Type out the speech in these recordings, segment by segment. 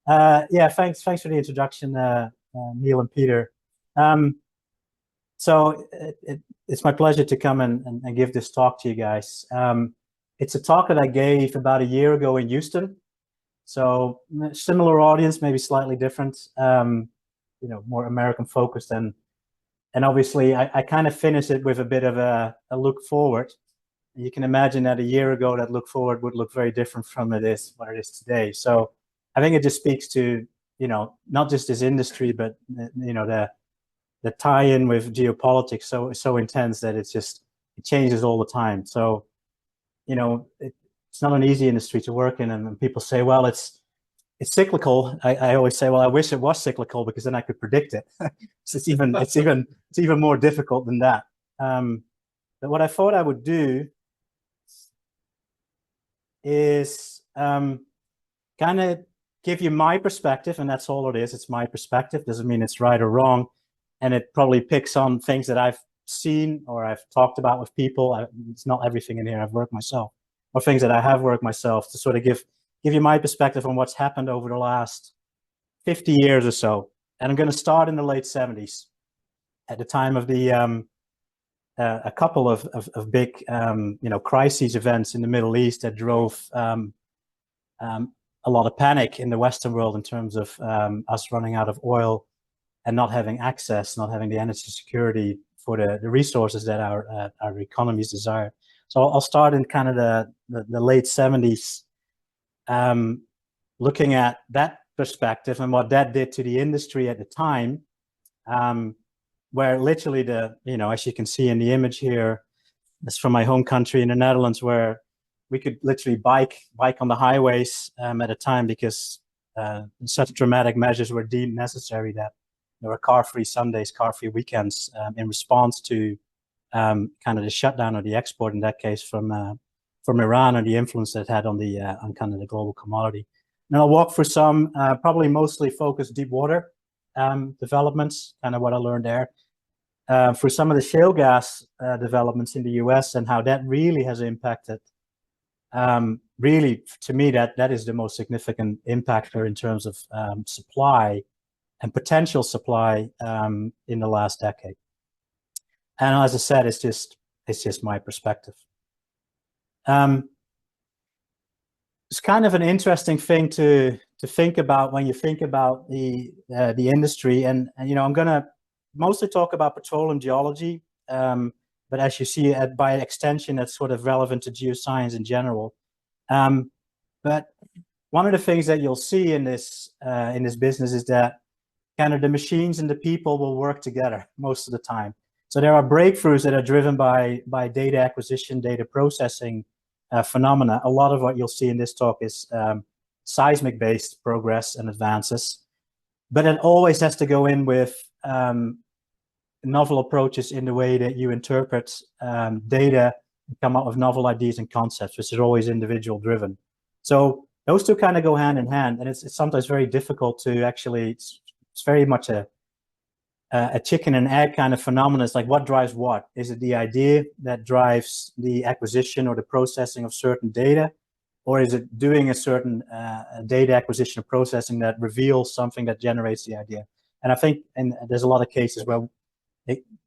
Yeah, thanks for the introduction, Neil and Peter. So it's my pleasure to come and give this talk to you guys. It's a talk that I gave about a year ago in Houston. So similar audience, maybe slightly different, more American focused. And obviously I kind of finished it with a bit of a look forward. You can imagine that a year ago, that look forward would look very different from what it is today. So I think it just speaks to, not just this industry, but, the tie-in with geopolitics so intense that it changes all the time. So, it's not an easy industry to work in, and people say, well, it's cyclical. I always say, well, I wish it was cyclical because then I could predict it. So it's even more difficult than that. But what I thought I would do is kind of give you my perspective, and that's all it is. It's my perspective. Doesn't mean it's right or wrong. And it probably picks on things that I've seen or I've talked about with people. It's not everything in here I've worked myself, or things that I have worked myself, to sort of give you my perspective on what's happened over the last 50 years or so. And I'm going to start in the late 70s, at the time of the a couple of big crises events in the Middle East that drove a lot of panic in the Western world in terms of us running out of oil and not having access, not having the energy security for the resources that our economies desire. So I'll start in kind of the late 70s, looking at that perspective and what that did to the industry at the time, where literally as you can see in the image here, it's from my home country in the Netherlands, where we could literally bike on the highways at a time because such dramatic measures were deemed necessary that there were car-free Sundays, car-free weekends in response to kind of the shutdown of the export, in that case from Iran, and the influence that it had on kind of the global commodity. And I'll walk through some probably mostly focused deep water developments, kind of what I learned there, for some of the shale gas developments in the US and how that really has impacted. Really, to me, that is the most significant impactor in terms of supply and potential supply in the last decade. And as I said, it's just my perspective. It's kind of an interesting thing to think about when you think about the industry, and I'm going to mostly talk about petroleum geology, but as you see, by extension, that's sort of relevant to geoscience in general. But one of the things that you'll see in this business is that kind of the machines and the people will work together most of the time. So there are breakthroughs that are driven by data acquisition, data processing phenomena. A lot of what you'll see in this talk is seismic-based progress and advances, but it always has to go in with novel approaches in the way that you interpret data and come up with novel ideas and concepts, which is always individual driven. So those two kind of go hand in hand, and it's sometimes very difficult to actually. It's very much a chicken and egg kind of phenomenon. It's like, what drives what? Is it the idea that drives the acquisition or the processing of certain data? Or is it doing a certain data acquisition or processing that reveals something that generates the idea? And I think, and there's a lot of cases where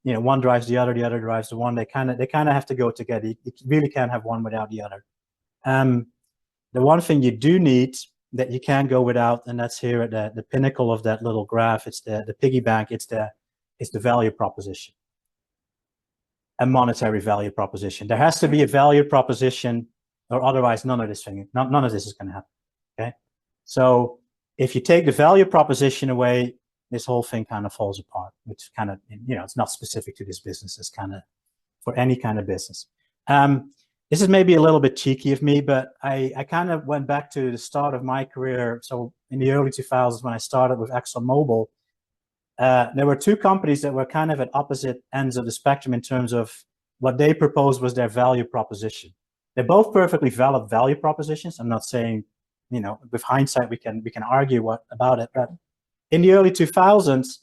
one drives the other drives the one. They kind of have to go together. You really can't have one without the other. The one thing you do need that you can't go without, and that's here at the pinnacle of that little graph, it's the piggy bank, it's the value proposition, a monetary value proposition. There has to be a value proposition, or otherwise none of this is going to happen. Okay, so if you take the value proposition away, this whole thing kind of falls apart, which kind of, it's not specific to this business, it's kind of for any kind of business. This is maybe a little bit cheeky of me, but I kind of went back to the start of my career. So in the early 2000s, when I started with ExxonMobil, there were two companies that were kind of at opposite ends of the spectrum in terms of what they proposed was their value proposition. They're both perfectly valid value propositions. I'm not saying, with hindsight, we can argue about it, but in the early 2000s,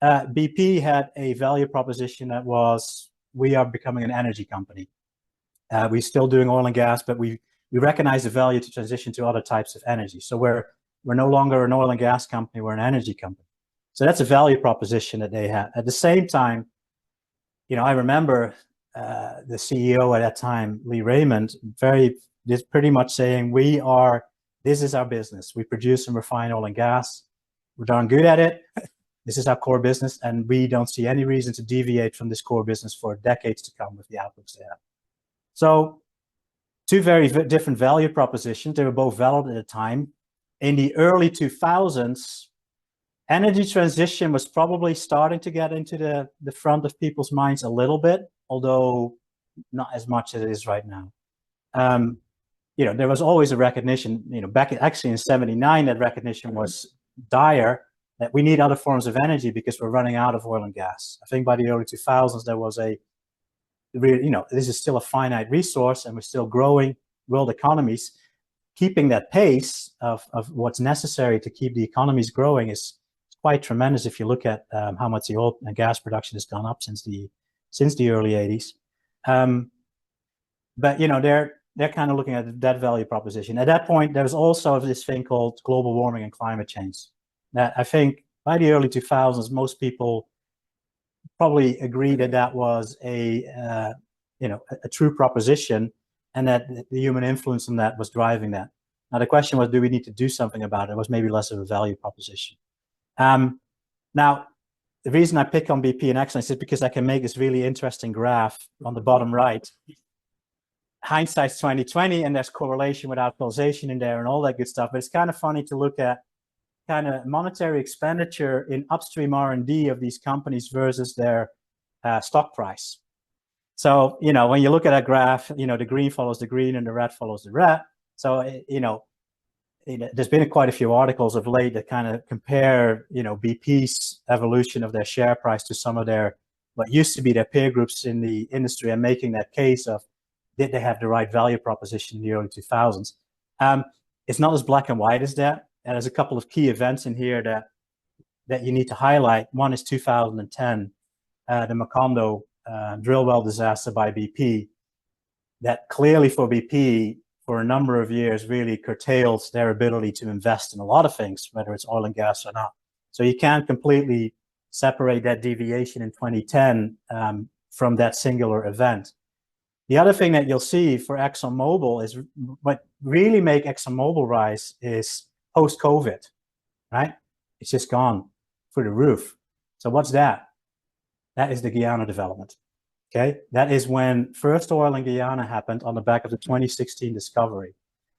BP had a value proposition that was, we are becoming an energy company. We're still doing oil and gas, but we recognize the value to transition to other types of energy. So we're We're no longer an oil and gas company, we're an energy company. So that's a value proposition that they had. At the same time, I remember the CEO at that time, Lee Raymond, pretty much saying, this is our business. We produce and refine oil and gas. We're darn good at it. This is our core business, and we don't see any reason to deviate from this core business for decades to come with the outlooks they have. So, two very different value propositions. They were both valid at the time. In the early 2000s, energy transition was probably starting to get into the front of people's minds a little bit, although not as much as it is right now. There was always a recognition, back actually in 79, that recognition was dire, that we need other forms of energy because we're running out of oil and gas. I think by the early 2000s, there was this is still a finite resource and we're still growing world economies. Keeping that pace of what's necessary to keep the economies growing is quite tremendous if you look at how much the oil and gas production has gone up since the early 80s. But they're kind of looking at that value proposition. At that point, there was also this thing called global warming and climate change. That I think by the early 2000s, most people probably agree that was a true proposition, and that the human influence on that was driving that. Now the question was, do we need to do something about it? It was maybe less of a value proposition. Now, the reason I pick on BP and Exxon is because I can make this really interesting graph on the bottom right. Hindsight's 2020, and there's correlation without causation in there and all that good stuff. But it's kind of funny to look at kind of monetary expenditure in upstream R&D of these companies versus their stock price. So, when you look at that graph, the green follows the green and the red follows the red. So, there's been quite a few articles of late that kind of compare, BP's evolution of their share price to some of what used to be their peer groups in the industry, and making that case of, did they have the right value proposition in the early 2000s? It's not as black and white as that. And there's a couple of key events in here that you need to highlight. One is 2010, the Macondo drill well disaster by BP, that clearly for BP, for a number of years, really curtails their ability to invest in a lot of things, whether it's oil and gas or not. So you can't completely separate that deviation in 2010 from that singular event. The other thing that you'll see for ExxonMobil is what really make ExxonMobil rise is post-COVID, right? It's just gone through the roof. So what's that? That is the Guyana development, okay? That is when first oil in Guyana happened on the back of the 2016 discovery.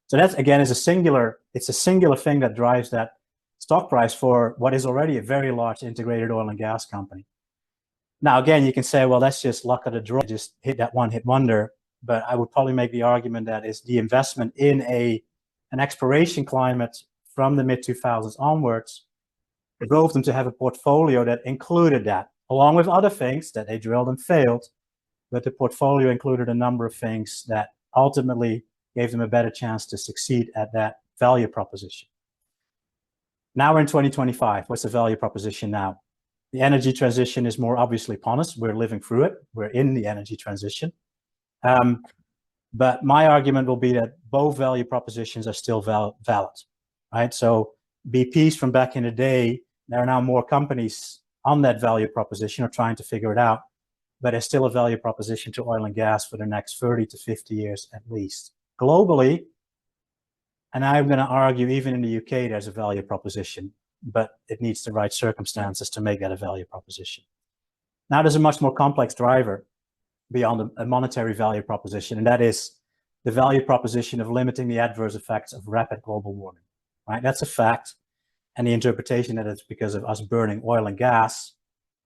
So that's, again, it's a singular thing that drives that stock price for what is already a very large integrated oil and gas company. Now, again, you can say, well, that's just luck of the draw, just hit that one-hit wonder. But I would probably make the argument that is the investment in an exploration climate from the mid-2000s onwards drove them to have a portfolio that included that, along with other things that they drilled and failed. But the portfolio included a number of things that ultimately gave them a better chance to succeed at that value proposition. Now we're in 2025. What's the value proposition now? The energy transition is more obviously upon us. We're living through it. We're in the energy transition. But my argument will be that both value propositions are still valid, right? So BP's from back in the day, there are now more companies on that value proposition or trying to figure it out, but there's still a value proposition to oil and gas for the next 30 to 50 years at least. Globally, and I'm going to argue even in the UK, there's a value proposition, but it needs the right circumstances to make that a value proposition. Now there's a much more complex driver beyond a monetary value proposition, and that is the value proposition of limiting the adverse effects of rapid global warming, right? That's a fact, and the interpretation that it's because of us burning oil and gas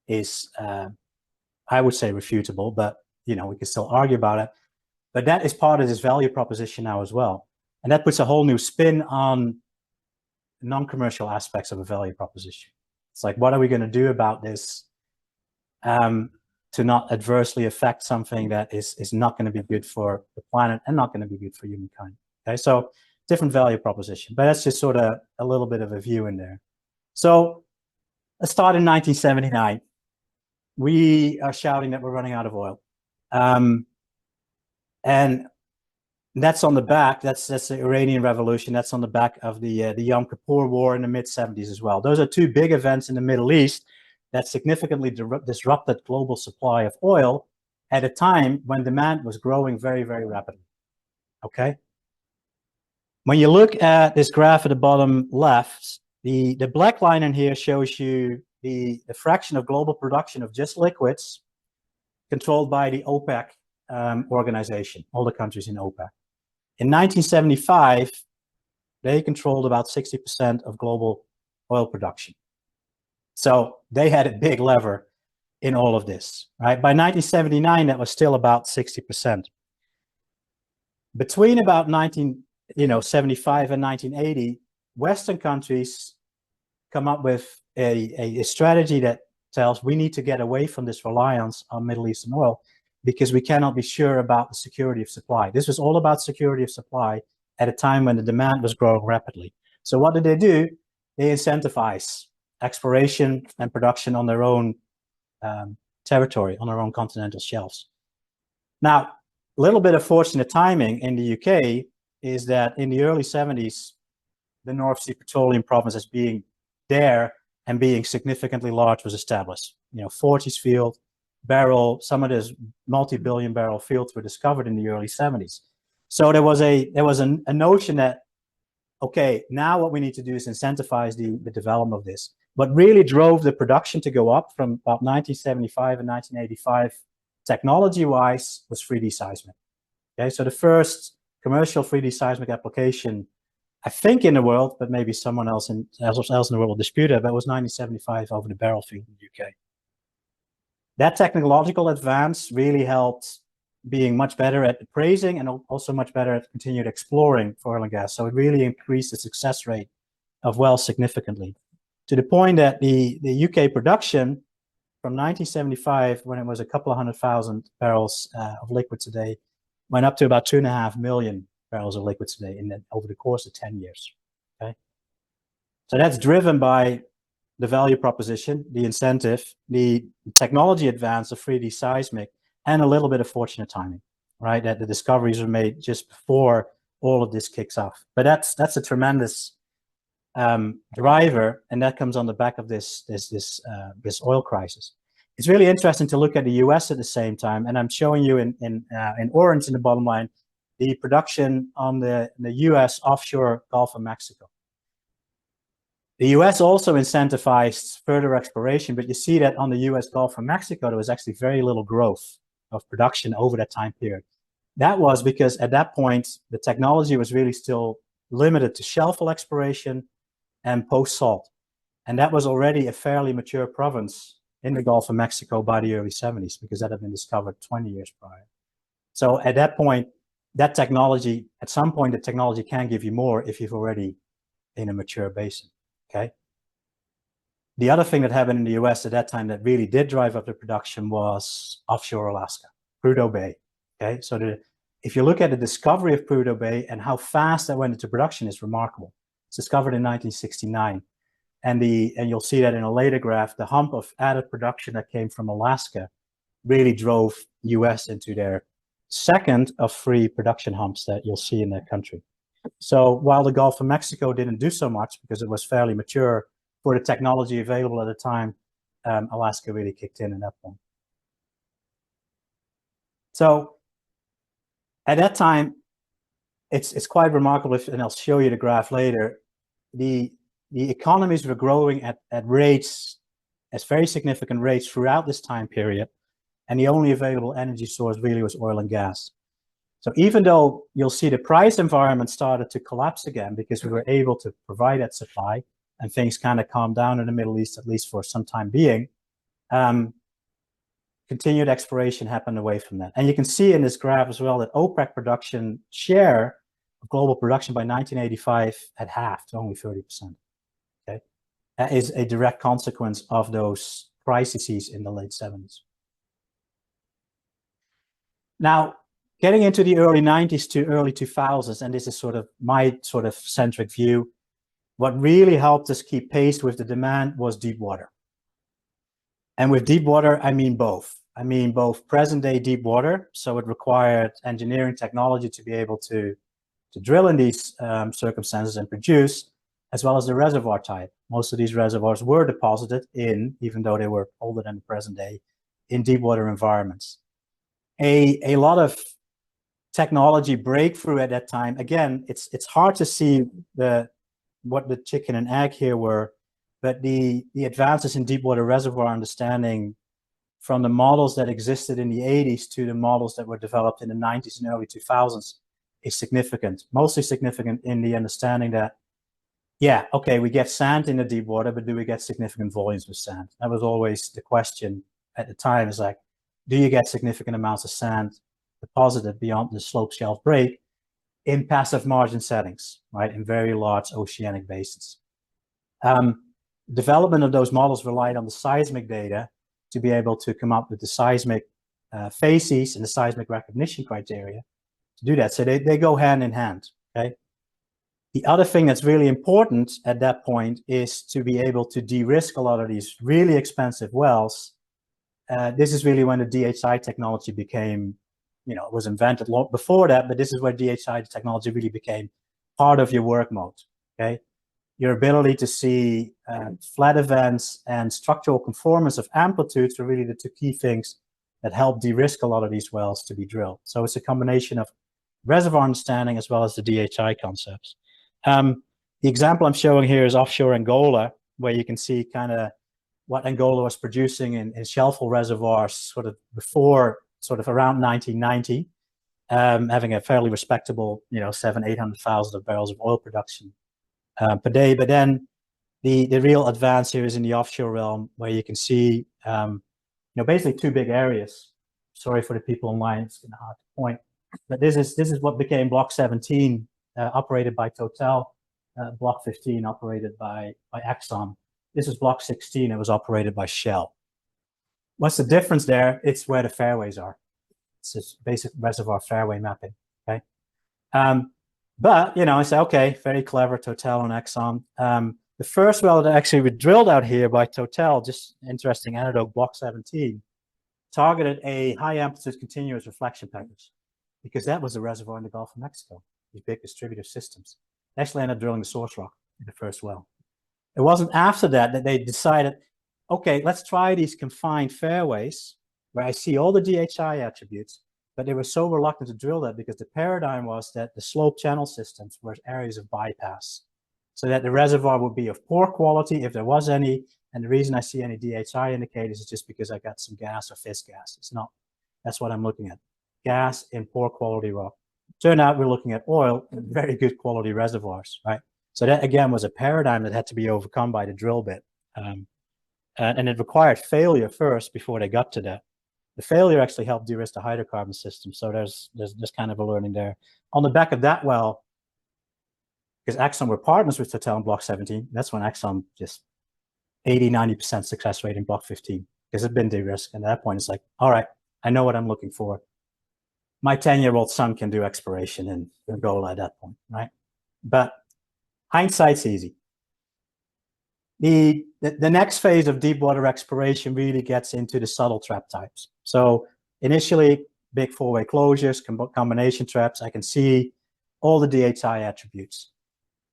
is, I would say, refutable, but we can still argue about it. But that is part of this value proposition now as well, and that puts a whole new spin on non-commercial aspects of a value proposition. It's like, what are we going to do about this to not adversely affect something that is not going to be good for the planet and not going to be good for humankind? Okay, so different value proposition, but that's just sort of a little bit of a view in there. So let's start in 1979. We are shouting that we're running out of oil. And And that's on the back. That's the Iranian Revolution. That's on the back of the Yom Kippur War in the mid-70s as well. Those are two big events in the Middle East that significantly disrupted global supply of oil at a time when demand was growing very, very rapidly. Okay. When you look at this graph at the bottom left, the black line in here shows you the fraction of global production of just liquids controlled by the OPEC organization, all the countries in OPEC. In 1975, they controlled about 60% of global oil production. So they had a big lever in all of this, right? By 1979, that was still about 60%. Between about 1975 and 1980, Western countries come up with a strategy that tells we need to get away from this reliance on Middle Eastern oil because we cannot be sure about the security of supply. This was all about security of supply at a time when the demand was growing rapidly. So what did? They incentivize exploration and production on their own territory, on their own continental shelves. Now, a little bit of fortunate timing in the UK is that in the early 70s, the North Sea Petroleum Province as being there and being significantly large was established. Forties Field, Beryl, some of those multi-billion barrel fields were discovered in the early 70s. So there was a notion that, okay, now what we need to do is incentivize the development of this. What really drove the production to go up from about 1975 and 1985, technology-wise, was 3D seismic. Okay, so the first commercial 3D seismic application, I think in the world, but maybe someone else in the world will dispute it, but it was 1975 over the Beryl field in the UK. That technological advance really helped being much better at appraising and also much better at continued exploring for oil and gas. So it really increased the success rate of wells significantly, to the point that the UK production from 1975, when it was a couple of 100,000 barrels of liquids a day, went up to about 2.5 million barrels of liquids a day over the course of 10 years. Okay, so that's driven by the value proposition, the incentive, the technology advance of 3D seismic, and a little bit of fortunate timing, right? That the discoveries were made just before all of this kicks off. But that's a tremendous driver, and that comes on the back of this oil crisis. It's really interesting to look at the U.S. at the same time, and I'm showing you in orange in the bottom line the production on the U.S. offshore Gulf of Mexico. The U.S. also incentivized further exploration, but you see that on the U.S. Gulf of Mexico, there was actually very little growth of production over that time period. That was because at that point, the technology was really still limited to shelf exploration and post-salt. And that was already a fairly mature province in the Gulf of Mexico by the early 70s, because that had been discovered 20 years prior. So at that point, that technology, at some point, the technology can give you more if you've already in a mature basin. Okay. The other thing that happened in the US at that time that really did drive up the production was offshore Alaska, Prudhoe Bay. Okay, so if you look at the discovery of Prudhoe Bay and how fast that went into production is remarkable. It's discovered in 1969, and you'll see that in a later graph. The hump of added production that came from Alaska really drove US into their second of 3 production humps that you'll see in that country. So while the Gulf of Mexico didn't do so much because it was fairly mature for the technology available at the time, Alaska really kicked in at that point. So at that time, it's quite remarkable, and I'll show you the graph later. The economies were growing at rates, at very significant rates throughout this time period, and the only available energy source really was oil and gas. So even though you'll see the price environment started to collapse again because we were able to provide that supply and things kind of calmed down in the Middle East, at least for some time being, continued exploration happened away from that. And you can see in this graph as well that OPEC production share of global production by 1985 had halved to only 30%. Okay, that is a direct consequence of those crises in the late 70s. Now, getting into the early 90s to early 2000s, and this is sort of my sort of centric view, what really helped us keep pace with the demand was deep water. And with deep water, I mean both. I mean both present-day deep water, so it required engineering technology to be able to drill in these circumstances and produce, as well as the reservoir type. Most of these reservoirs were deposited in, even though they were older than the present day, in deep water environments. A lot of technology breakthrough at that time. Again, it's hard to see what the chicken and egg here were, but the advances in deep water reservoir understanding from the models that existed in the 80s to the models that were developed in the 90s and early 2000s is significant. Mostly significant in the understanding that, yeah, okay, we get sand in the deep water, but do we get significant volumes of sand? That was always the question at the time, is like, do you get significant amounts of sand deposited beyond the slope shelf break in passive margin settings, right, in very large oceanic basins? Development of those models relied on the seismic data to be able to come up with the seismic phases and the seismic recognition criteria to do that. So they go hand in hand, okay? The other thing that's really important at that point is to be able to de-risk a lot of these really expensive wells. This is really when the DHI technology became, it was invented long before that, but this is where DHI technology really became part of your work mode, okay? Your ability to see flat events and structural conformance of amplitudes are really the two key things that help de-risk a lot of these wells to be drilled. So it's a combination of reservoir understanding as well as the DHI concepts. The example I'm showing here is offshore Angola, where you can see kind of what Angola was producing in shelfal reservoirs sort of before, sort of around 1990, having a fairly respectable, 700,000-800,000 of barrels of oil production per day. But then the real advance here is in the offshore realm, where you can see, basically two big areas. Sorry for the people online, it's kind of hard to point. But this is what became Block 17, operated by Total, Block 15 operated by Exxon. This is Block 16, it was operated by Shell. What's the difference there? It's where the fairways are. It's just basic reservoir fairway mapping, okay? But, I say, okay, very clever, Total and Exxon. The first well that actually was drilled out here by Total, just interesting anecdote, Block 17, targeted a high amplitude continuous reflection package, because that was a reservoir in the Gulf of Mexico, these big distributive systems. They actually ended up drilling the source rock in the first well. It wasn't after that they decided, okay, let's try these confined fairways where I see all the DHI attributes, but they were so reluctant to drill that because the paradigm was that the slope channel systems were areas of bypass, so that the reservoir would be of poor quality if there was any. And the reason I see any DHI indicators is just because I got some gas or fizz gas. It's not, that's what I'm looking at. Gas in poor quality rock. Turned out we're looking at oil in very good quality reservoirs, right? So that again was a paradigm that had to be overcome by the drill bit. And it required failure first before they got to that. The failure actually helped de-risk the hydrocarbon system. So there's kind of a learning there. On the back of that well, because Exxon were partners with Total in Block 17, that's when Exxon just 80-90% success rate in Block 15, because it's been de-risked. And at that point, it's like, all right, I know what I'm looking for. My 10-year-old son can do exploration in Angola at that point, right? But hindsight's easy. The next phase of deep water exploration really gets into the subtle trap types. So initially, big four-way closures, combination traps. I can see all the DHI attributes.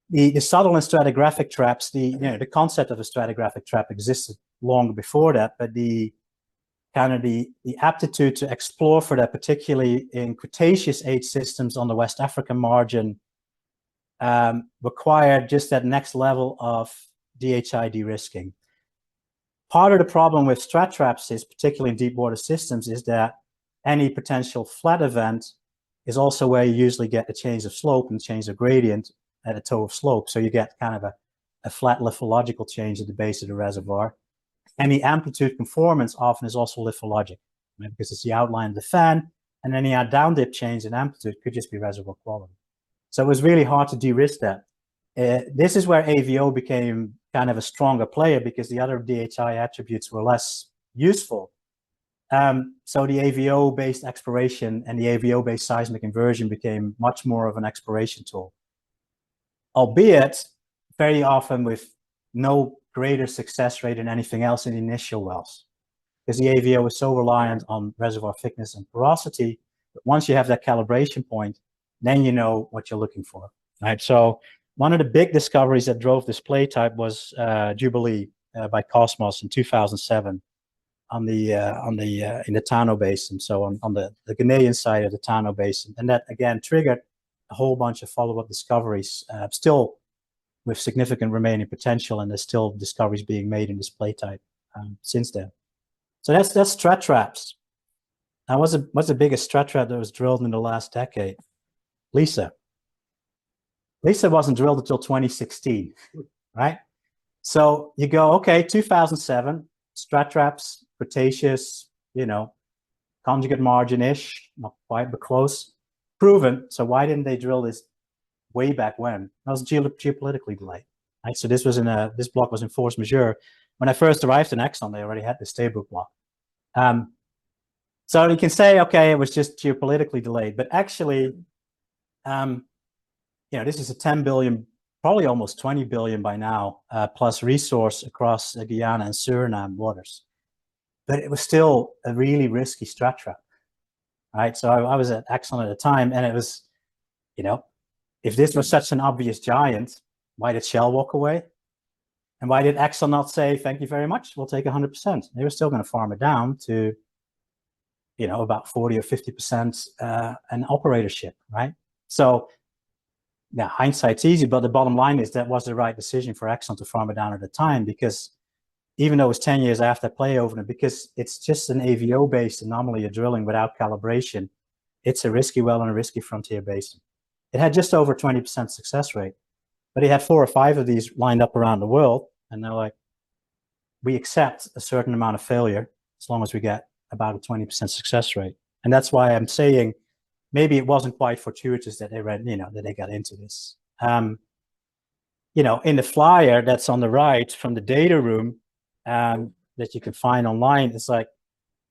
The subtle and stratigraphic traps, the concept of a stratigraphic trap existed long before that, but the aptitude to explore for that, particularly in Cretaceous age systems on the West African margin, required just that next level of DHI de-risking. Part of the problem with strat traps is, particularly in deep water systems, is that any potential flat event is also where you usually get a change of slope and change of gradient at a toe of slope. So you get kind of a flat lithological change at the base of the reservoir. Any amplitude conformance often is also lithologic, right? Because it's the outline of the fan, and any down dip change in amplitude could just be reservoir quality. So it was really hard to de-risk that. This is where AVO became kind of a stronger player, because the other DHI attributes were less useful. So the AVO-based exploration and the AVO-based seismic inversion became much more of an exploration tool, albeit very often with no greater success rate than anything else in the initial wells. because the AVO is so reliant on reservoir thickness and porosity. But once you have that calibration point, then you know what you're looking for, right? So one of the big discoveries that drove this play type was Jubilee by Cosmos in 2007 in the Tano Basin, so on the Ghanaian side of the Tano Basin, and that again triggered a whole bunch of follow-up discoveries, still with significant remaining potential, and there's still discoveries being made in this play type since then. So that's strat traps. Now, what's the biggest strat trap that was drilled in the last decade? Lisa. Lisa wasn't drilled until 2016, right? So you go, okay, 2007, strat traps, Cretaceous, conjugate margin-ish, not quite, but close, proven. So why didn't they drill this way back when? That was geopolitically delayed, right? So this block was in force majeure. When I first arrived in Exxon, they already had the Staybrook block. So you can say, okay, it was just geopolitically delayed, but actually, this is a 10 billion, probably almost 20 billion by now, plus resource across Guyana and Suriname waters. But it was still a really risky strat trap, right? So I was at Exxon at the time, and it was, if this was such an obvious giant, why did Shell walk away? And why did Exxon not say, thank you very much, we'll take 100%? They were still going to farm it down to, about 40 or 50% an operatorship, right? So now hindsight's easy, but the bottom line is that was the right decision for Exxon to farm it down at the time, because even though it was 10 years after play over, because it's just an AVO-based anomaly you're drilling without calibration, it's a risky well and a risky frontier basin. It had just over 20% success rate, but he had 4 or 5 of these lined up around the world, and they're like, we accept a certain amount of failure as long as we get about a 20% success rate. And that's why I'm saying maybe it wasn't quite fortuitous that they that they got into this. In the flyer that's on the right from the data room, that you can find online, it's like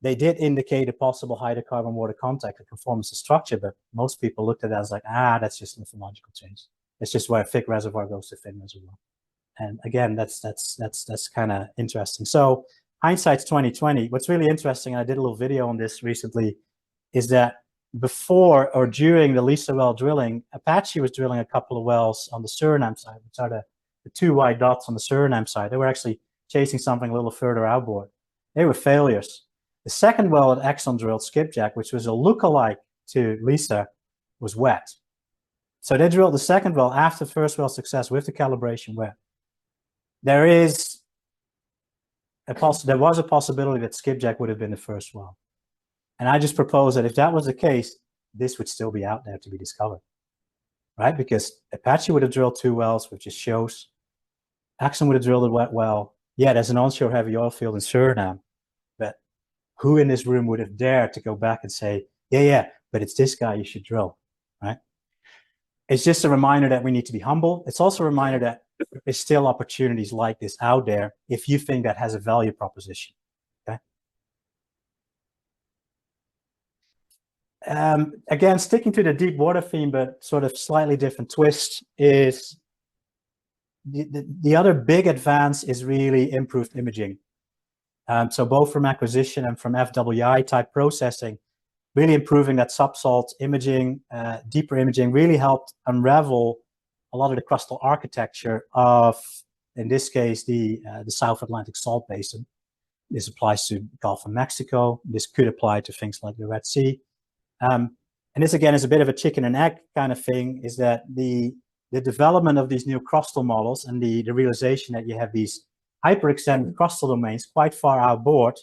they did indicate a possible hydrocarbon water contact that conforms to structure, but most people looked at it as like, that's just lithological change. It's just where a thick reservoir goes to thin reservoir. And again, that's kind of interesting. So hindsight's 2020. What's really interesting, and I did a little video on this recently, is that before or during the Lisa well drilling, Apache was drilling a couple of wells on the Suriname side, which are the 2 white dots on the Suriname side. They were actually chasing something a little further outboard. They were failures. The second well that Exxon drilled, Skipjack, which was a lookalike to Lisa, was wet. So they drilled the second well after the first well success with the calibration wet. There was a possibility that Skipjack would have been the first well. And I just propose that if that was the case, this would still be out there to be discovered, right? Because Apache would have drilled 2 wells, which just shows. Exxon would have drilled a wet well. Yeah, there's an onshore heavy oil field in Suriname, but who in this room would have dared to go back and say, yeah, but it's this guy you should drill, right? It's just a reminder that we need to be humble. It's also a reminder that there's still opportunities like this out there if you think that has a value proposition, okay? Again, sticking to the deep water theme, but sort of slightly different twist, is the other big advance is really improved imaging. So both from acquisition and from FWI type processing, really improving that subsalt imaging, deeper imaging, really helped unravel a lot of the crustal architecture of, in this case, the South Atlantic Salt Basin. This applies to Gulf of Mexico. This could apply to things like the Red Sea. And this, again, is a bit of a chicken and egg kind of thing, is that the development of these new crustal models and the realization that you have these hyperextended crustal domains quite far outboard,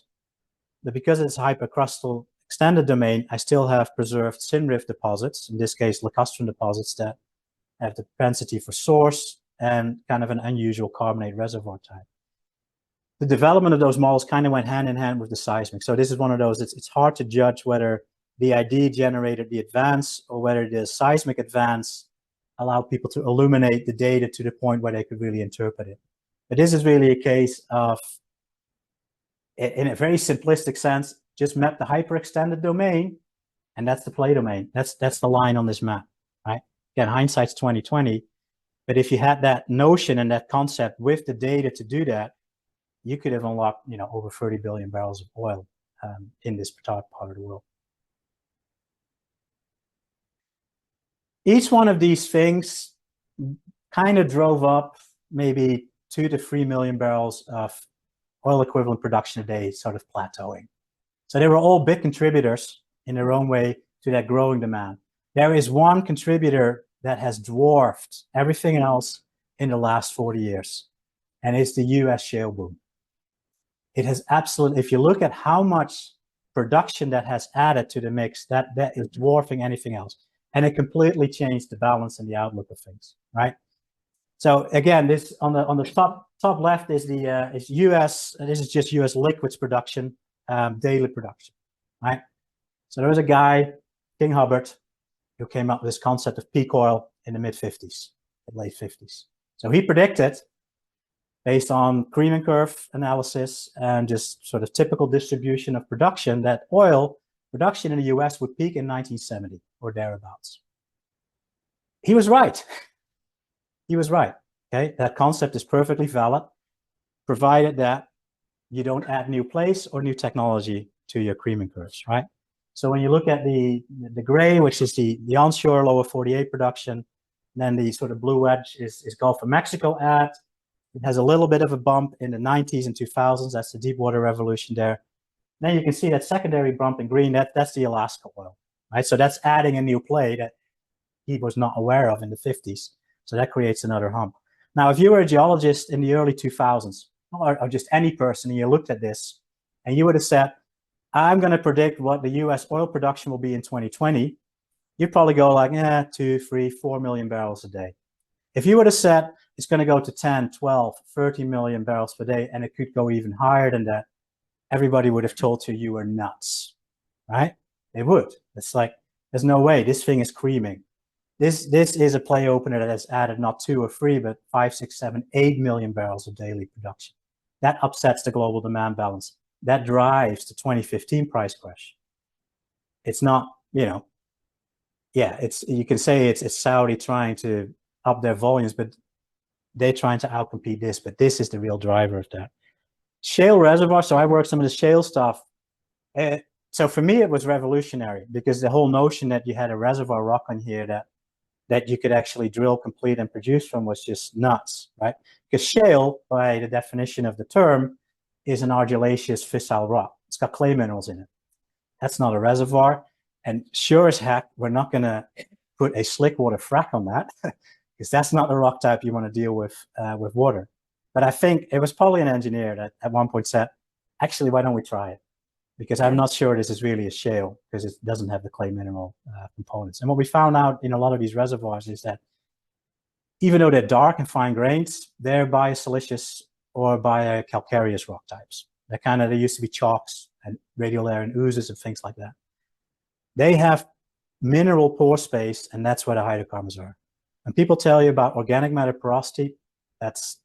but because it's a hypercrustal extended domain, I still have preserved synrift deposits, in this case, lacustrine deposits that have the propensity for source and kind of an unusual carbonate reservoir type. The development of those models kind of went hand in hand with the seismic. So this is one of those, it's hard to judge whether the ID generated the advance or whether the seismic advance allowed people to illuminate the data to the point where they could really interpret it. But this is really a case of, in a very simplistic sense, just map the hyperextended domain, and that's the play domain. That's the line on this map, right? Again, hindsight's 2020, but if you had that notion and that concept with the data to do that, you could have unlocked, over 30 billion barrels of oil in this part of the world. Each one of these things kind of drove up maybe 2 to 3 million barrels of oil equivalent production a day, sort of plateauing. So they were all big contributors in their own way to that growing demand. There is one contributor that has dwarfed everything else in the last 40 years, and it's the US shale boom. It has absolutely, if you look at how much production that has added to the mix, that is dwarfing anything else. And it completely changed the balance and the outlook of things, right? So again, this on the top left is the is US. This is just US liquids production, daily production, right? So there was a guy, King Hubbard, who came up with this concept of peak oil in the mid-50s, late 50s. So he predicted, based on cream and curve analysis and just sort of typical distribution of production, that oil production in the US would peak in 1970 or thereabouts. He was right. He was right. Okay, that concept is perfectly valid, provided that you don't add new plays or new technology to your cream and curves, right? So when you look at the gray, which is the onshore lower 48 production, then the sort of blue wedge is Gulf of Mexico add. It has a little bit of a bump in the 90s and 2000s. That's the deep water revolution there. Then you can see that secondary bump in green. That's the Alaska oil, right? So that's adding a new play that he was not aware of in the 50s. So that creates another hump. Now, if you were a geologist in the early 2000s, or just any person, and you looked at this, and you would have said, I'm going to predict what the US oil production will be in 2020, you'd probably go like, 2, 3, 4 million barrels a day. If you would have said it's going to go to 10, 12, 30 million barrels per day, and it could go even higher than that, everybody would have told you were nuts, right? They would. It's like, there's no way. This thing is creaming. This is a play opener that has added not 2 or 3, but 5, 6, 7, 8 million barrels of daily production. That upsets the global demand balance. That drives the 2015 price crash. It's not, you can say it's Saudi trying to up their volumes, but they're trying to outcompete this. But this is the real driver of that. Shale reservoir. So I worked some of the shale stuff. So for me, it was revolutionary because the whole notion that you had a reservoir rock on here that you could actually drill, complete, and produce from was just nuts, right? Because shale, by the definition of the term, is an argillaceous fissile rock. It's got clay minerals in it. That's not a reservoir. And sure as heck, we're not going to put a slick water frac on that because that's not the rock type you want to deal with water. But I think it was probably an engineer that at one point said, actually, why don't we try it? Because I'm not sure this is really a shale because it doesn't have the clay mineral components. And what we found out in a lot of these reservoirs is that even though they're dark and fine grains, they're biosiliceous or biocalcareous rock types. They used to be chalks and radial layer and oozes and things like that. They have mineral pore space, and that's where the hydrocarbons are. When people tell you about organic matter porosity, that's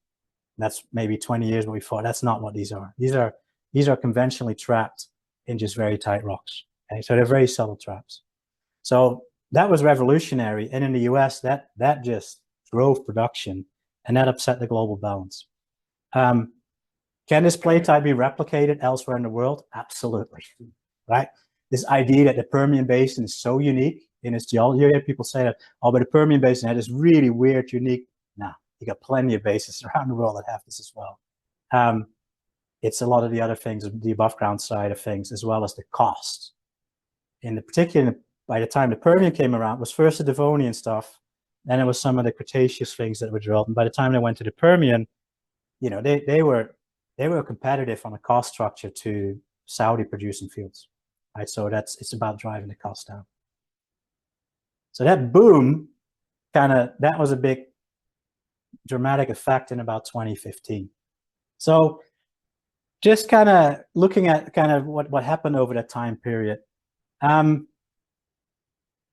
maybe 20 years before. That's not what these are. These are conventionally trapped in just very tight rocks. Okay? So they're very subtle traps. So that was revolutionary. And in the US, that just drove production, and that upset the global balance. Can this play type be replicated elsewhere in the world? Absolutely, right? This idea that the Permian Basin is so unique in its geology. You hear people say that, oh, but the Permian Basin had this really weird, unique. Nah, you got plenty of basins around the world that have this as well. It's a lot of the other things, the above ground side of things, as well as the cost. In the particular, by the time the Permian came around, it was first the Devonian stuff, then it was some of the Cretaceous things that were drilled. And by the time they went to the Permian, they were competitive on a cost structure to Saudi producing fields, right? So it's about driving the cost down. So that boom, that was a big dramatic effect in about 2015. So just looking at what happened over that time period.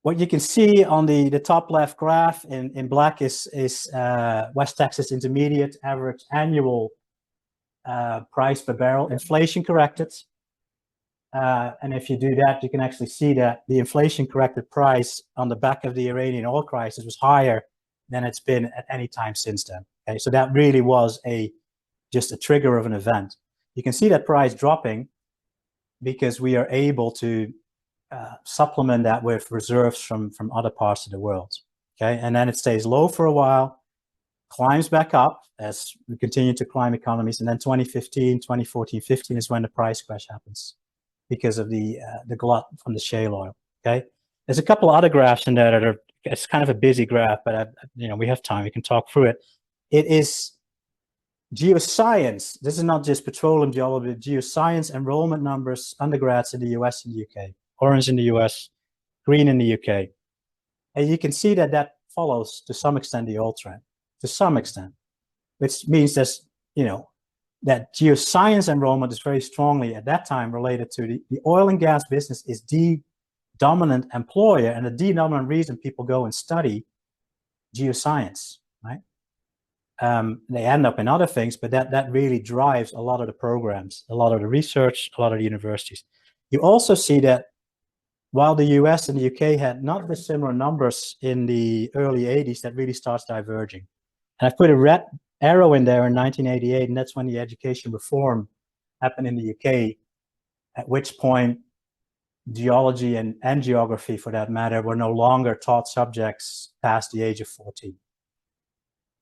What you can see on the top left graph in black is West Texas Intermediate average annual price per barrel, inflation corrected. And if you do that, you can actually see that the inflation corrected price on the back of the Iranian oil crisis was higher than it's been at any time since then. Okay, so that really was a just a trigger of an event. You can see that price dropping because we are able to supplement that with reserves from other parts of the world. Okay, and then it stays low for a while, climbs back up as we continue to climb economies, and then 2015, 2014, 15 is when the price crash happens because of the glut from the shale oil. Okay, there's a couple of other graphs in there that are, it's kind of a busy graph, but we have time, we can talk through it. It is geoscience. This is not just petroleum geology, but geoscience enrollment numbers, undergrads in the US and the UK. Orange in the US, green in the UK. And you can see that that follows to some extent the oil trend, to some extent, which means there's, that geoscience enrollment is very strongly at that time related to the oil and gas business is the dominant employer and the dominant reason people go and study geoscience, right? They end up in other things, but that really drives a lot of the programs, a lot of the research, a lot of the universities. You also see that while the US and the UK had not dissimilar numbers in the early 80s, that really starts diverging. And I put a red arrow in there in 1988, and that's when the education reform happened in the UK, at which point geology and geography, for that matter, were no longer taught subjects past the age of 14.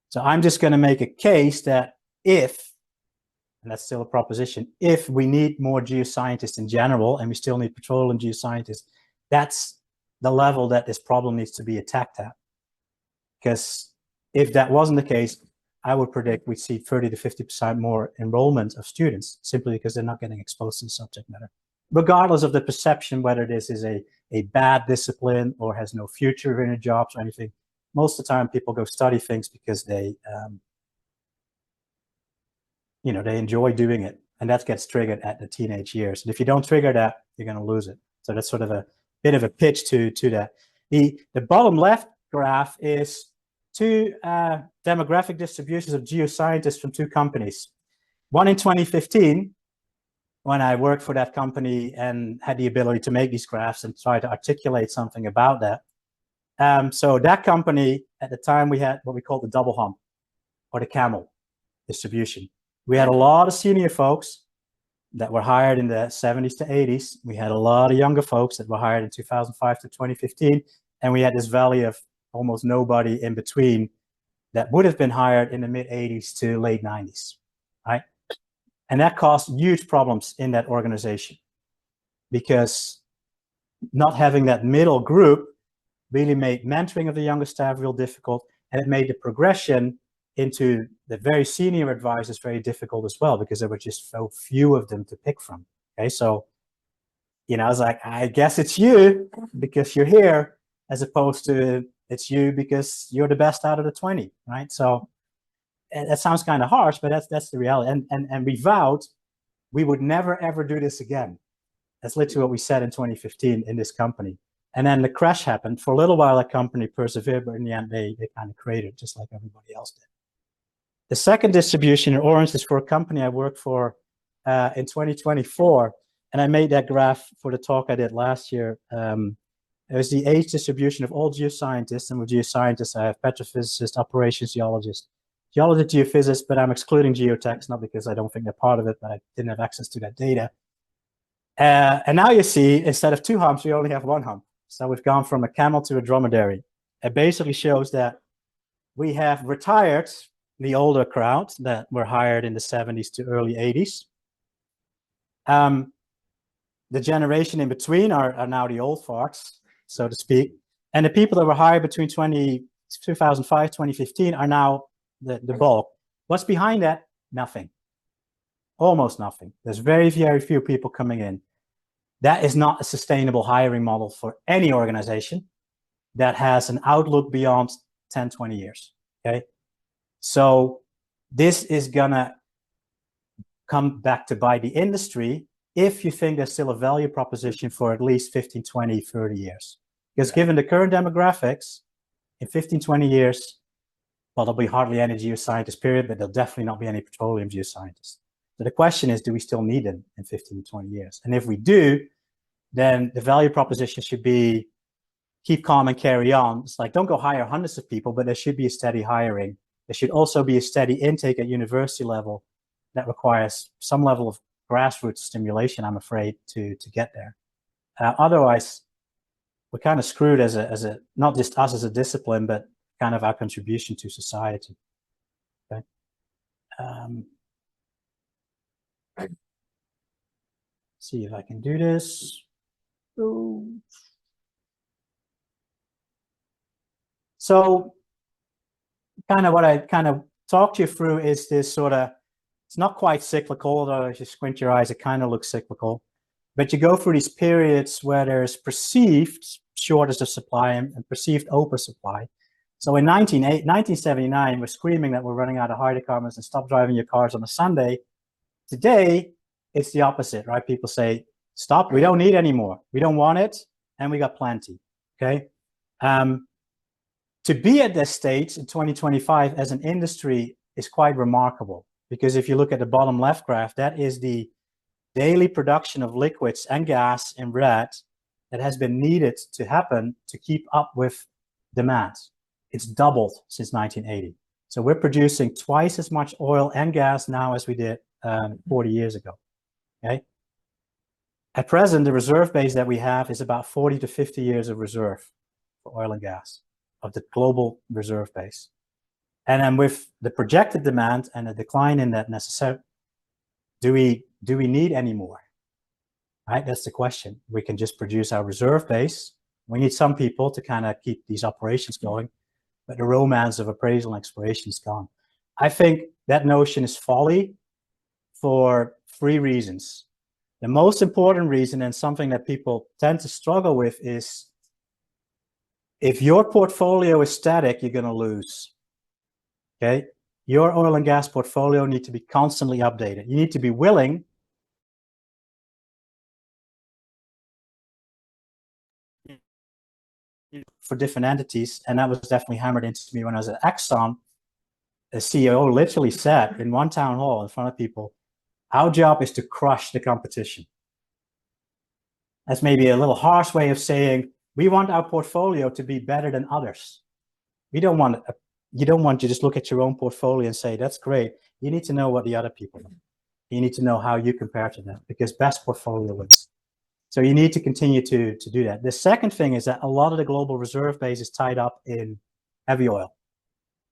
So I'm just going to make a case that if, and that's still a proposition, if we need more geoscientists in general, and we still need petroleum geoscientists, that's the level that this problem needs to be attacked at. Because if that wasn't the case, I would predict we'd see 30 to 50% more enrollment of students, simply because they're not getting exposed to the subject matter. Regardless of the perception, whether this is a bad discipline or has no future in a jobs or anything, most of the time people go study things because they, they enjoy doing it. And that gets triggered at the teenage years. And if you don't trigger that, you're going to lose it. So that's sort of a bit of a pitch to that. The bottom left graph is two demographic distributions of geoscientists from two companies. One in 2015, when I worked for that company and had the ability to make these graphs and try to articulate something about that. So that company, at the time, we had what we call the double hump, or the camel distribution. We had a lot of senior folks that were hired in the 70s to 80s. We had a lot of younger folks that were hired in 2005 to 2015. And we had this valley of almost nobody in between that would have been hired in the mid 80s to late 90s, right? And that caused huge problems in that organization, because not having that middle group really made mentoring of the younger staff real difficult, and it made the progression into the very senior advisors very difficult as well, because there were just so few of them to pick from. Okay, so I was like, I guess it's you because you're here, as opposed to it's you because you're the best out of the 20, right? So that sounds kind of harsh, but that's the reality. And we vowed we would never ever do this again. That's literally what we said in 2015 in this company. And then the crash happened. For a little while, that company persevered, but in the end, they kind of cratered, just like everybody else did. The second distribution in orange is for a company I worked for in 2024, and I made that graph for the talk I did last year. It was the age distribution of all geoscientists, and with geoscientists, I have petrophysicists, operations geologists, geologist, geophysicists, but I'm excluding geotechs, not because I don't think they're part of it, but I didn't have access to that data. And now you see, instead of two humps, we only have one hump. So we've gone from a camel to a dromedary. It basically shows that we have retired the older crowd that were hired in the 70s to early 80s. The generation in between are now the old farts, so to speak. And the people that were hired between 2005, 2015 are now the bulk. What's behind that? Nothing. Almost nothing. There's very, very few people coming in. That is not a sustainable hiring model for any organization that has an outlook beyond 10, 20 years, okay? So this is gonna come back to bite the industry if you think there's still a value proposition for at least 15, 20, 30 years. Because given the current demographics, in 15, 20 years, well, there'll be hardly any geoscientists, period, but there'll definitely not be any petroleum geoscientists. So the question is, do we still need them in 15 to 20 years? And if we do, then the value proposition should be keep calm and carry on. It's like, don't go hire hundreds of people, but there should be a steady hiring. There should also be a steady intake at university level that requires some level of grassroots stimulation, I'm afraid, to get there. Otherwise, we're kind of screwed as a not just us as a discipline, but kind of our contribution to society. Okay. See if I can do this. So kind of what I kind of talked you through is this sort of, it's not quite cyclical, although if you squint your eyes, it kind of looks cyclical. But you go through these periods where there's perceived shortage of supply and perceived oversupply. So in 1979, we're screaming that we're running out of hydrocarbons and stop driving your cars on a Sunday. Today, it's the opposite, right? People say, stop, we don't need any more. We don't want it, and we got plenty, okay? To be at this stage in 2025 as an industry is quite remarkable, because if you look at the bottom left graph, that is the daily production of liquids and gas in red that has been needed to happen to keep up with demand. It's doubled since 1980. So we're producing twice as much oil and gas now as we did 40 years ago, okay? At present, the reserve base that we have is about 40 to 50 years of reserve for oil and gas of the global reserve base. And then with the projected demand and a decline in that necessary, do we need any more? Right, that's the question. We can just produce our reserve base. We need some people to kind of keep these operations going, but the romance of appraisal and exploration is gone. I think that notion is folly for 3 reasons. The most important reason, and something that people tend to struggle with, is if your portfolio is static, you're going to lose. Okay? Your oil and gas portfolio needs to be constantly updated. You need to be willing for different entities, and that was definitely hammered into me when I was at Exxon. The CEO literally said in one town hall in front of people, our job is to crush the competition. That's maybe a little harsh way of saying we want our portfolio to be better than others. You don't want to just look at your own portfolio and say, that's great. You need to know what the other people do. You need to know how you compare to them, because best portfolio wins. So you need to continue to do that. The second thing is that a lot of the global reserve base is tied up in heavy oil,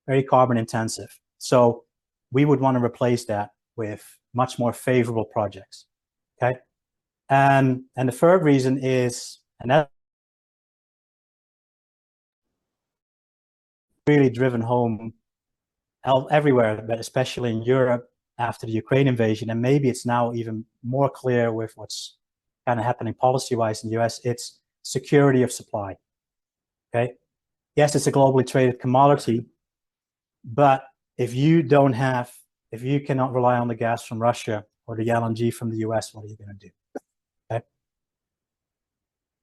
very carbon intensive. So we would want to replace that with much more favorable projects, okay? And the third reason is, and that really driven home everywhere, but especially in Europe after the Ukraine invasion, and maybe it's now even more clear with what's kind of happening policy-wise in the US, it's security of supply, okay? Yes, it's a globally traded commodity, but if you cannot rely on the gas from Russia or the LNG from the US, what are you going to do, okay?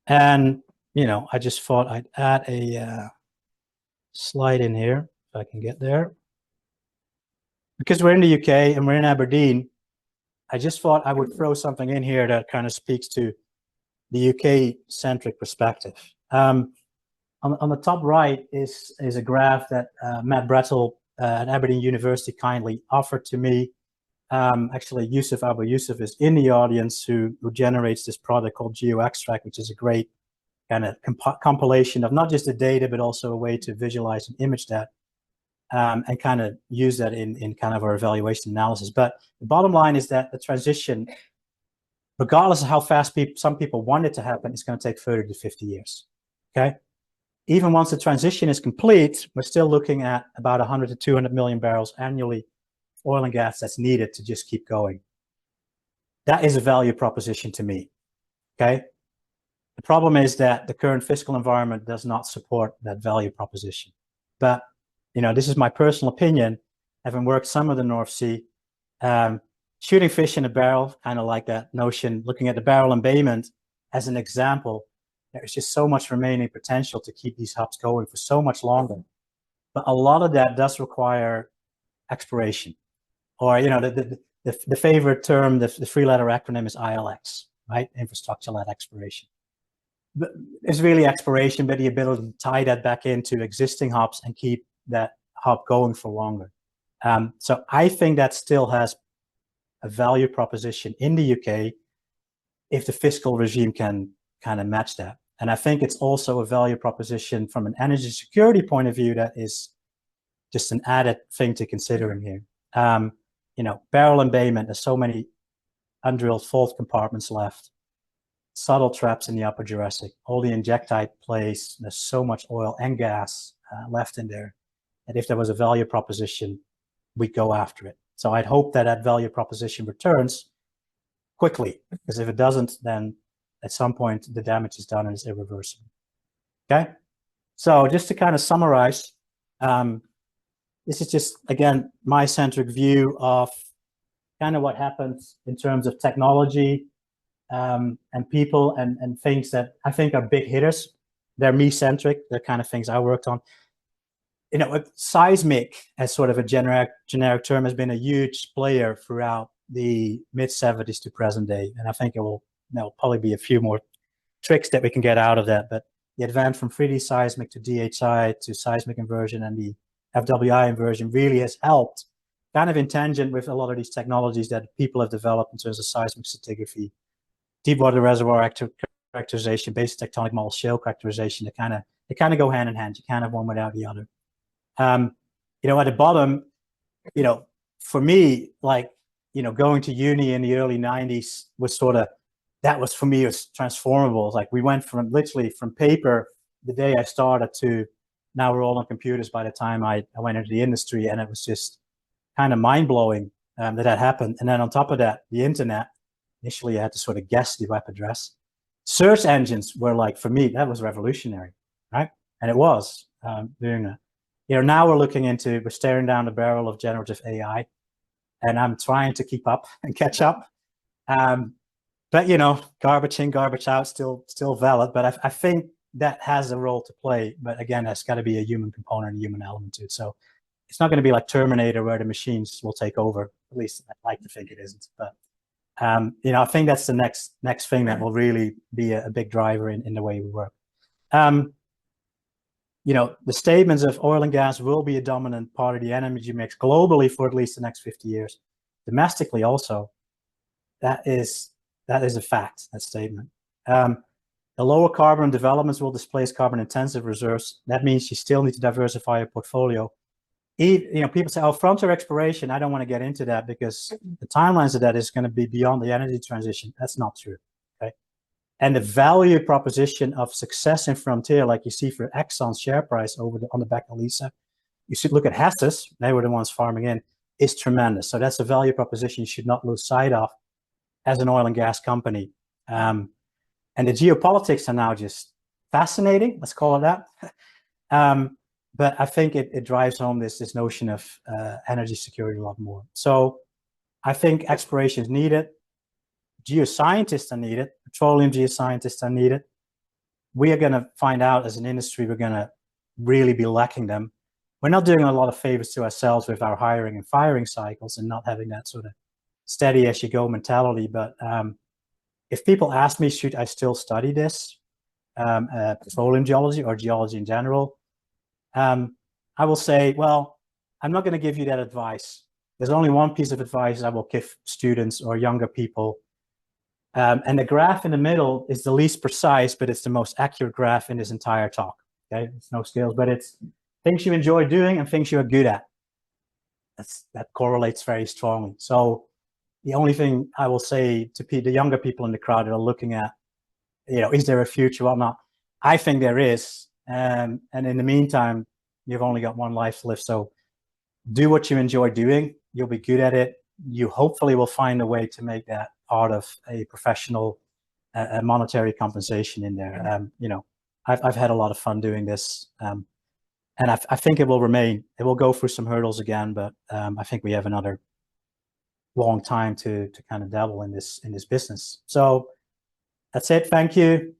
And, you know, I just thought I'd add a slide in here, if I can get there. Because we're in the UK and we're in Aberdeen, I just thought I would throw something in here that kind of speaks to the UK-centric perspective. On the top right is a graph that Matt Brettel at Aberdeen University kindly offered to me. Actually, Yusuf Abu Yusuf is in the audience, who generates this product called GeoExtract, which is a great kind of compilation of not just the data, but also a way to visualize and image that. And kind of use that in kind of our evaluation analysis. But the bottom line is that the transition, regardless of how fast some people want it to happen, it's going to take 30 to 50 years, okay? Even once the transition is complete, we're still looking at about 100 to 200 million barrels annually of oil and gas that's needed to just keep going. That is a value proposition to me, okay? The problem is that the current fiscal environment does not support that value proposition. But you know, this is my personal opinion, having worked some of the North Sea, shooting fish in a barrel, kind of like that notion, looking at the barrel embayment as an example. There's just so much remaining potential to keep these hubs going for so much longer. But a lot of that does require exploration, or, you know, the favorite term, the 3-letter acronym is ILX, right? Infrastructure-led exploration. But it's really exploration, but the ability to tie that back into existing hubs and keep that hub going for longer. So I think that still has a value proposition in the UK if the fiscal regime can kind of match that. And I think it's also a value proposition from an energy security point of view that is just an added thing to consider in here. You know, barrel embayment, there's so many undrilled fault compartments left, subtle traps in the Upper Jurassic, all the injectite plays, there's so much oil and gas left in there that if there was a value proposition, we'd go after it. So I'd hope that that value proposition returns quickly, because if it doesn't, then at some point the damage is done and it's irreversible. Okay, so just to kind of summarize, this is just, again, my centric view of kind of what happens in terms of technology and people and things that I think are big hitters. They're me-centric, the kind of things I worked on. You know, seismic as sort of a generic term has been a huge player throughout the mid-70s to present day. And I think it will, there'll probably be a few more tricks that we can get out of that. But the advance from 3D seismic to DHI to seismic inversion and the FWI inversion really has helped, kind of in tangent with a lot of these technologies that people have developed in terms of seismic stratigraphy, deep water reservoir characterization, basic tectonic model, shale characterization. They kind of go hand in hand. You can't have one without the other. You know, at the bottom, you know, for me, like, you know, going to uni in the early 90s was sort of, that was for me, it was transformable. Like we went from literally from paper the day I started to now we're all on computers by the time I went into the industry, and it was just kind of mind-blowing that happened. And then on top of that, the internet, initially I had to sort of guess the web address. Search engines were like, for me, that was revolutionary, right? And it was doing that. You know, now we're staring down the barrel of generative AI, and I'm trying to keep up and catch up. But, you know, garbage in, garbage out, still valid. But I think that has a role to play. But again, there's got to be a human component, a human element to it. So it's not going to be like Terminator where the machines will take over. At least I'd like to think it isn't. But, you know, I think that's the next thing that will really be a big driver in the way we work. You know, the statements of oil and gas will be a dominant part of the energy mix globally for at least the next 50 years. Domestically also, that is a fact, that statement. The lower carbon developments will displace carbon intensive reserves. That means you still need to diversify your portfolio. You know, people say, oh, frontier exploration, I don't want to get into that because the timelines of that is going to be beyond the energy transition. That's not true, okay? And the value proposition of success in frontier, like you see for Exxon's share price on the back of Lisa, you should look at Hess's, they were the ones farming in, is tremendous. So that's a value proposition you should not lose sight of as an oil and gas company. And the geopolitics are now just fascinating, let's call it that. But I think it drives home this notion of energy security a lot more. So I think exploration is needed. Geoscientists are needed. Petroleum geoscientists are needed. We are going to find out as an industry, we're going to really be lacking them. We're not doing a lot of favors to ourselves with our hiring and firing cycles and not having that sort of steady as you go mentality. But if people ask me, should I still study this, petroleum geology or geology in general, I will say, well, I'm not going to give you that advice. There's only one piece of advice I will give students or younger people. And the graph in the middle is the least precise, but it's the most accurate graph in this entire talk. Okay, it's no scales, but it's things you enjoy doing and things you are good at. That correlates very strongly. So the only thing I will say to the younger people in the crowd that are looking at, you know, is there a future or not? I think there is. And in the meantime, you've only got one life to live. So do what you enjoy doing. You'll be good at it. You hopefully will find a way to make that part of a professional monetary compensation in there. You know, I've had a lot of fun doing this. And I think it will remain. It will go through some hurdles again, but I think we have another long time to kind of dabble in this business. So that's it. Thank you.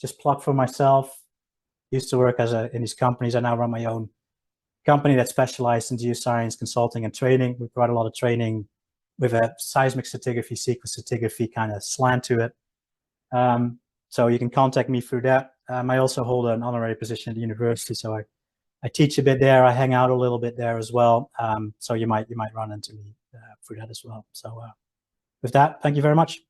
Just plug for myself. Used to work in these companies. I now run my own company that specializes in geoscience consulting and training. We provide a lot of training with a seismic stratigraphy, sequence stratigraphy kind of slant to it. So you can contact me through that. I also hold an honorary position at the university, so I teach a bit there. I hang out a little bit there as well. So you might run into me through that as well. So with that, thank you very much.